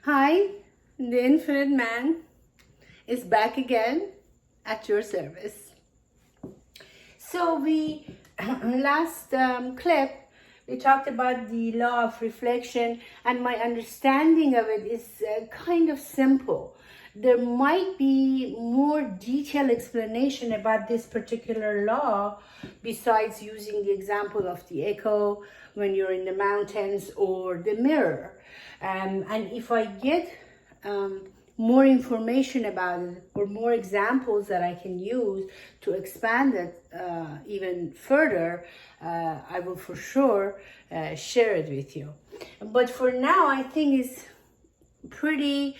Hi, the Infinite Man is back again at your service. So last clip, we talked about the law of reflection, and my understanding of it is kind of simple. There might be more detailed explanation about this particular law besides using the example of the echo when you're in the mountains or the mirror. And if I get more information about it or more examples that I can use to expand it even further, I will for sure share it with you. But for now, I think it's pretty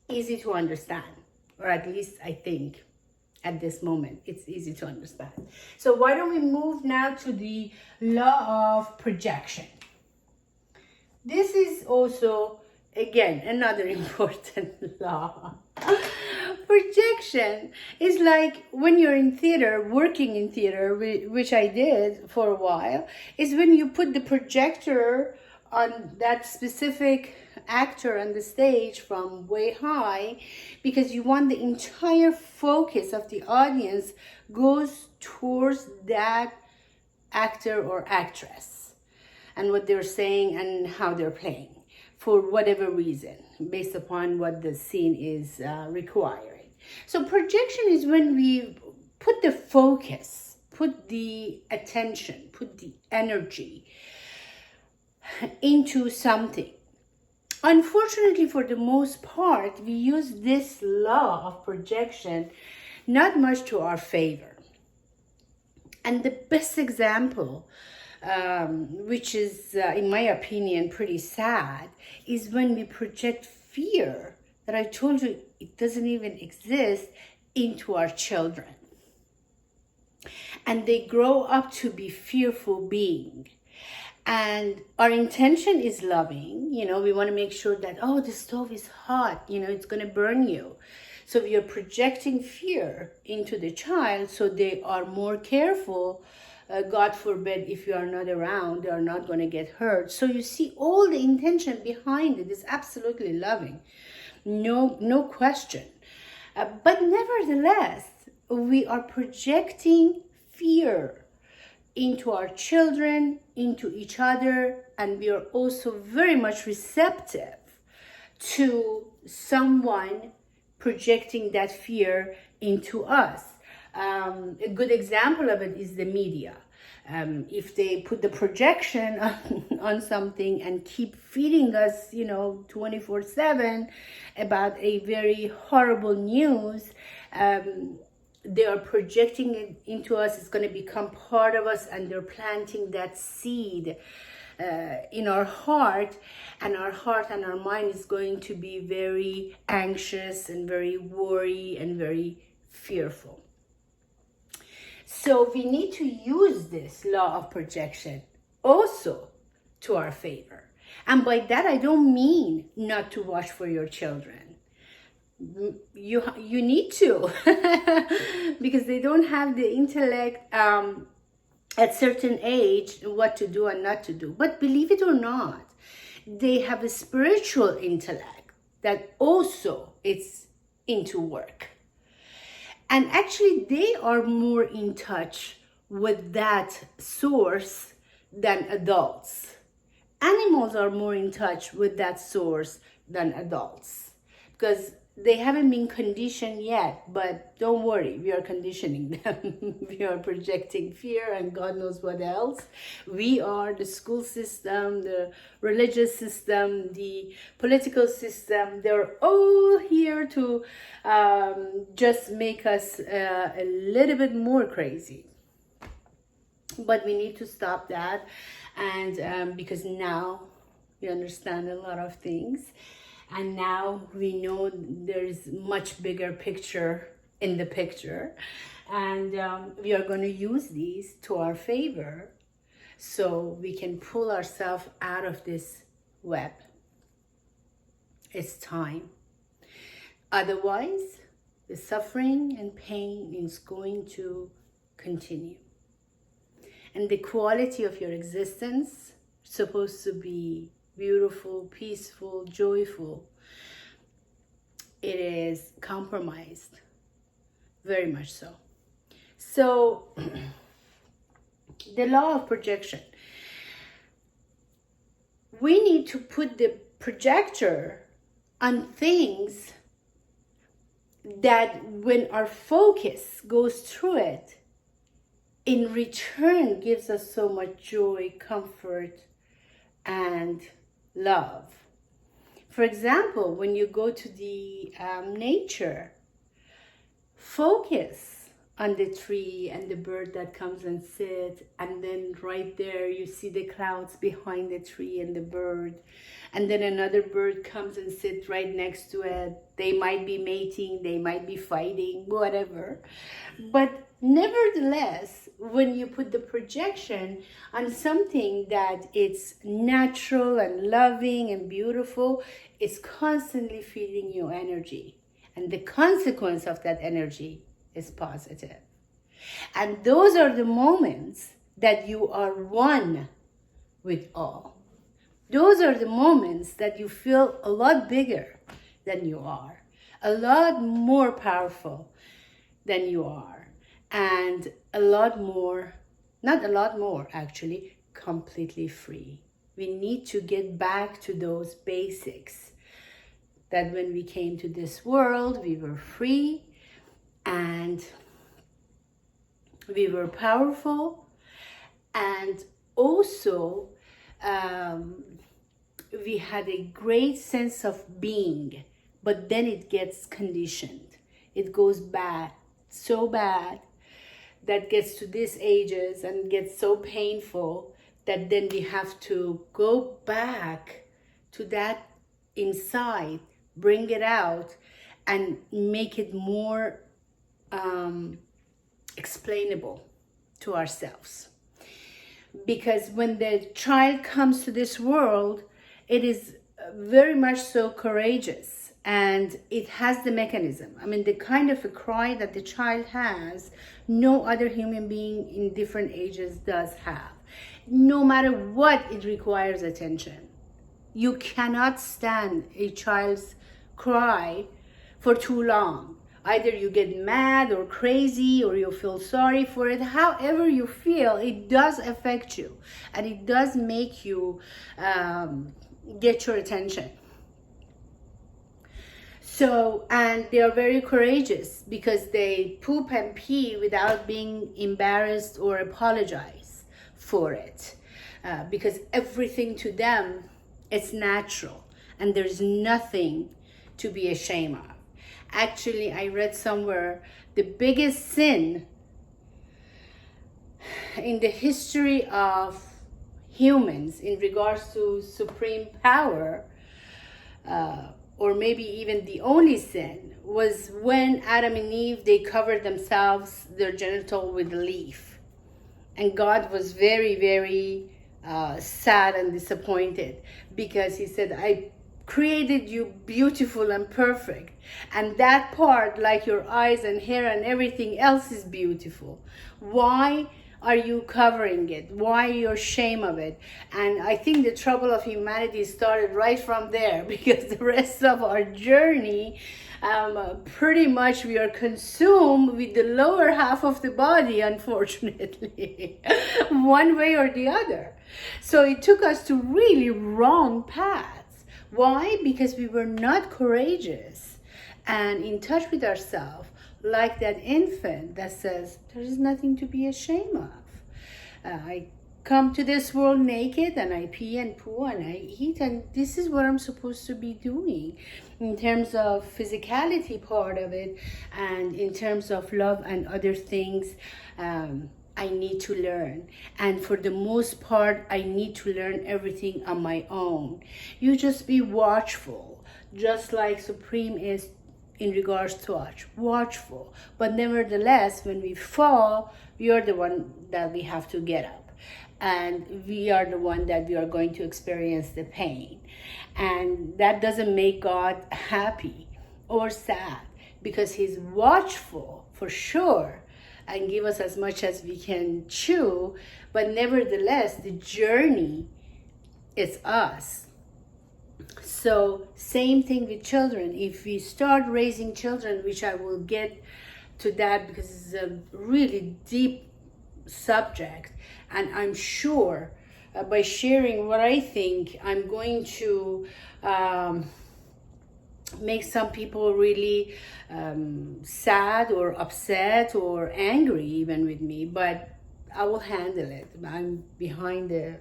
easy to understand, or at least I think at this moment it's easy to understand. So why don't we move now to the law of projection? This is also, again, another important law. Projection is like when you're in theater, working in theater, which I did for a while, is when you put the projector on that specific actor on the stage from way high, because you want the entire focus of the audience goes towards that actor or actress and what they're saying and how they're playing for whatever reason, based upon what the scene is requiring. So projection is when we put the focus, put the attention, put the energy into something. Unfortunately, for the most part, we use this law of projection not much to our favor. And the best example, which is, in my opinion, pretty sad, is when we project fear that I told you it doesn't even exist into our children. And they grow up to be fearful beings. And our intention is loving. We want to make sure that, oh, the stove is hot, it's going to burn you. So we are projecting fear into the child so they are more careful. God forbid, if you are not around, they are not going to get hurt. So you see, all the intention behind it is absolutely loving. No question. But nevertheless, we are projecting fear into our children, into each other, and we are also very much receptive to someone projecting that fear into us. A good example of it is the media. If they put the projection on something and keep feeding us, 24/7 about a very horrible news, they are projecting it into us. It's going to become part of us, and they're planting that seed in our heart, and our mind is going to be very anxious and very worried and very fearful. So we need to use this law of projection also to our favor. And by that, I don't mean not to watch for your children. You need to because they don't have the intellect at certain age what to do and not to do. But believe it or not, they have a spiritual intellect that also is into work. And actually, they are more in touch with that source than adults. Animals are more in touch with that source than adults, because they haven't been conditioned yet, but don't worry, we are conditioning them. We are projecting fear and God knows what else. We are the school system, the religious system, the political system. They're all here to just make us a little bit more crazy. But we need to stop that, and because now we understand a lot of things. And now we know there's much bigger picture in the picture. And we are going to use these to our favor so we can pull ourselves out of this web. It's time. Otherwise, the suffering and pain is going to continue. And the quality of your existence is supposed to be beautiful, peaceful, joyful, it is compromised. Very much so. So, the law of projection. We need to put the projector on things that when our focus goes through it, in return gives us so much joy, comfort, and love. For example, when you go to the nature, focus on the tree and the bird that comes and sits, and then right there you see the clouds behind the tree and the bird, and then another bird comes and sits right next to it. They might be mating, they might be fighting, whatever. But nevertheless, when you put the projection on something that it's natural and loving and beautiful, it's constantly feeding you energy. And the consequence of that energy is positive. And those are the moments that you are one with all. Those are the moments that you feel a lot bigger than you are, a lot more powerful than you are, and a lot more, not a lot more actually, completely free. We need to get back to those basics, that when we came to this world, we were free and we were powerful, and also we had a great sense of being, but then it gets conditioned. It goes bad, so bad, that gets to these ages and gets so painful that then we have to go back to that inside, bring it out, and make it more explainable to ourselves. Because when the child comes to this world, it is very much so courageous, and it has the mechanism. I mean, the kind of a cry that the child has, no other human being in different ages does have. No matter what, it requires attention. You cannot stand a child's cry for too long. Either you get mad or crazy, or you feel sorry for it. However you feel, it does affect you, and it does make you get your attention. So, and they are very courageous because they poop and pee without being embarrassed or apologize for it, because everything to them is natural, and there's nothing to be ashamed of. Actually, I read somewhere the biggest sin in the history of humans in regards to supreme power, or maybe even the only sin, was when Adam and Eve, they covered themselves, their genital, with a leaf. And God was very, very sad and disappointed, because he said, I created you beautiful and perfect, and that part, like your eyes and hair and everything else, is beautiful. Why are you covering it? Why you're ashamed of it? And I think the trouble of humanity started right from there, because the rest of our journey, pretty much we are consumed with the lower half of the body, unfortunately, one way or the other. So it took us to really wrong paths. Why? Because we were not courageous and in touch with ourselves, like that infant that says, there is nothing to be ashamed of. I come to this world naked, and I pee and poo and I eat, and this is what I'm supposed to be doing in terms of physicality part of it, and in terms of love and other things. I need to learn, and for the most part I need to learn everything on my own. You just be watchful, just like Supreme is in regards to us, watchful. But nevertheless, when we fall, we are the one that we have to get up, and we are the one that we are going to experience the pain. And that doesn't make God happy or sad, because he's watchful for sure and give us as much as we can chew. But nevertheless, the journey is us. So same thing with children. If we start raising children, which I will get to that because it's a really deep subject, and I'm sure by sharing what I think, I'm going to make some people really sad or upset or angry even with me, but I will handle it. I'm behind the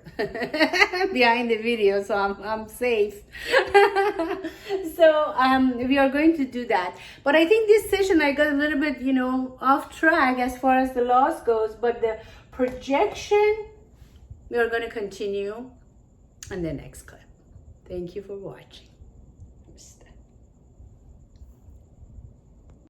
behind the video, so I'm safe. So we are going to do that. But I think this session I got a little bit, off track as far as the loss goes. But the projection, we are going to continue on the next clip. Thank you for watching.